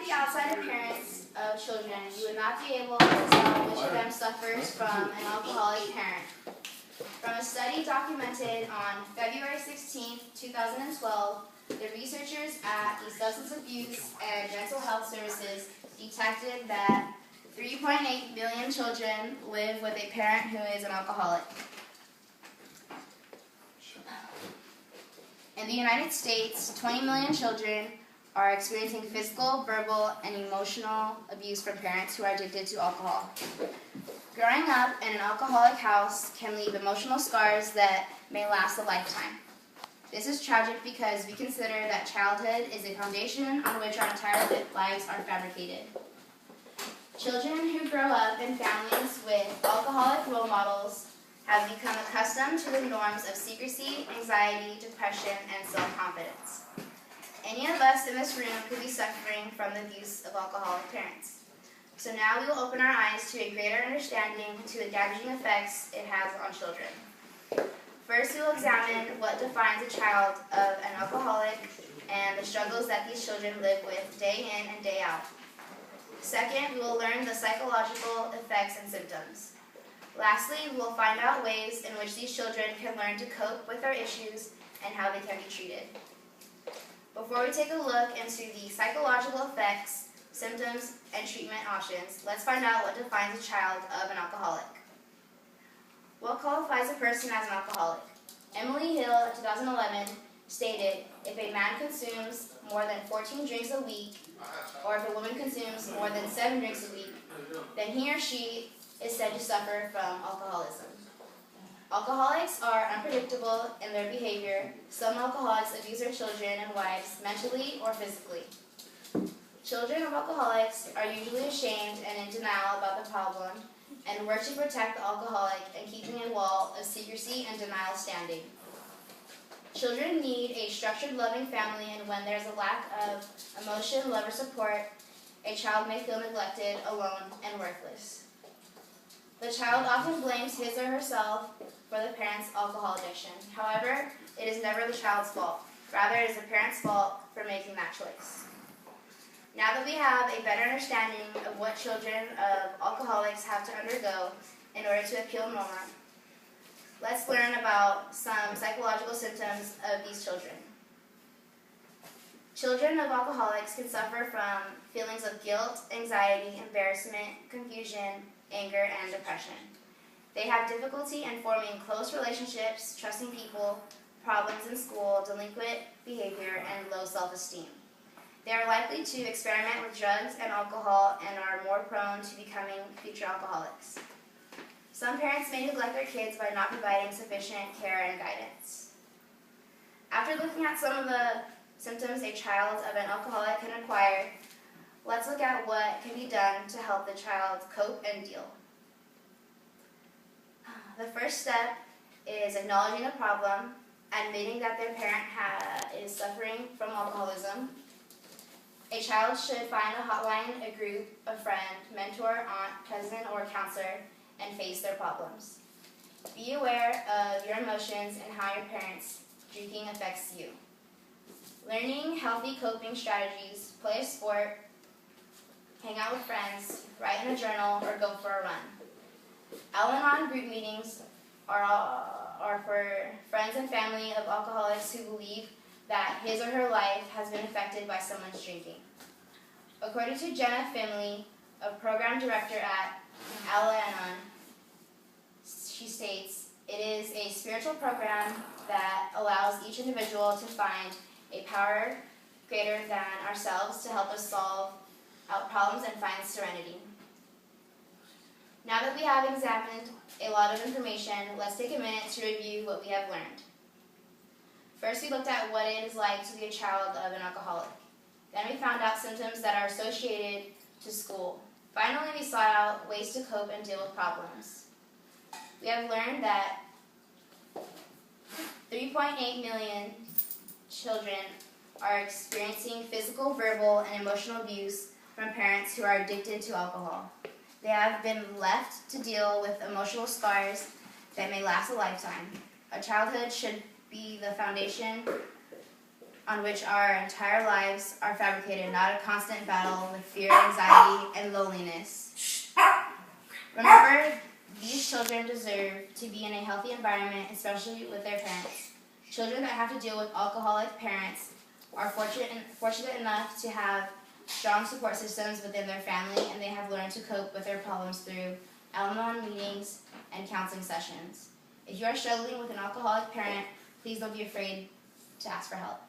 at the outside appearance of children, you would not be able to tell which of them suffers from an alcoholic parent. From a study documented on February 16, 2012, the researchers at the Substance Abuse and Mental Health Services detected that 3.8 million children live with a parent who is an alcoholic. In the United States, 20 million children are experiencing physical, verbal, and emotional abuse from parents who are addicted to alcohol. Growing up in an alcoholic house can leave emotional scars that may last a lifetime. This is tragic because we consider that childhood is a foundation on which our entire lives are fabricated. Children who grow up in families with alcoholic role models have become accustomed to the norms of secrecy, anxiety, depression, and self-confidence. Any of us in this room could be suffering from the abuse of alcoholic parents. So now we will open our eyes to a greater understanding to the damaging effects it has on children. First, we will examine what defines a child of an alcoholic and the struggles that these children live with day in and day out. Second, we will learn the psychological effects and symptoms. Lastly, we will find out ways in which these children can learn to cope with their issues and how they can be treated. Before we take a look into the psychological effects, symptoms, and treatment options, let's find out what defines a child of an alcoholic. What qualifies a person as an alcoholic? Emily Hill, in 2011, stated, if a man consumes more than 14 drinks a week, or if a woman consumes more than 7 drinks a week, then he or she is said to suffer from alcoholism. Alcoholics are unpredictable in their behavior. Some alcoholics abuse their children and wives mentally or physically. Children of alcoholics are usually ashamed and in denial about the problem and work to protect the alcoholic and keeping a wall of secrecy and denial standing. Children need a structured, loving family, and when there's a lack of emotion, love, or support, a child may feel neglected, alone, and worthless. The child often blames his or herself for the parent's alcohol addiction. However, it is never the child's fault. Rather, it is the parent's fault for making that choice. Now that we have a better understanding of what children of alcoholics have to undergo in order to appeal normal, let's learn about some psychological symptoms of these children. Children of alcoholics can suffer from feelings of guilt, anxiety, embarrassment, confusion, anger, and depression. They have difficulty in forming close relationships, trusting people, problems in school, delinquent behavior, and low self-esteem. They are likely to experiment with drugs and alcohol and are more prone to becoming future alcoholics. Some parents may neglect their kids by not providing sufficient care and guidance. After looking at some of the symptoms a child of an alcoholic can acquire, let's look at what can be done to help the child cope and deal. The first step is acknowledging the problem, admitting that their parent is suffering from alcoholism. A child should find a hotline, a group, a friend, mentor, aunt, cousin, or counselor, and face their problems. Be aware of your emotions and how your parents' drinking affects you. Learning healthy coping strategies, play a sport, hang out with friends, write in a journal, or go for a run. Al-Anon group meetings are for friends and family of alcoholics who believe that his or her life has been affected by someone's drinking. According to Jenna Finley, a program director at Al-Anon, she states, it is a spiritual program that allows each individual to find a power greater than ourselves to help us solve out problems and find serenity. Now that we have examined a lot of information, let's take a minute to review what we have learned. First, we looked at what it is like to be a child of an alcoholic. Then we found out symptoms that are associated to school. Finally, we sought out ways to cope and deal with problems. We have learned that 3.8 million children are experiencing physical, verbal, and emotional abuse from parents who are addicted to alcohol. They have been left to deal with emotional scars that may last a lifetime. A childhood should be the foundation on which our entire lives are fabricated, not a constant battle with fear, anxiety, and loneliness. Remember, these children deserve to be in a healthy environment, especially with their parents. Children that have to deal with alcoholic parents are fortunate enough to have strong support systems within their family, and they have learned to cope with their problems through Al-Anon meetings and counseling sessions. If you are struggling with an alcoholic parent, please don't be afraid to ask for help.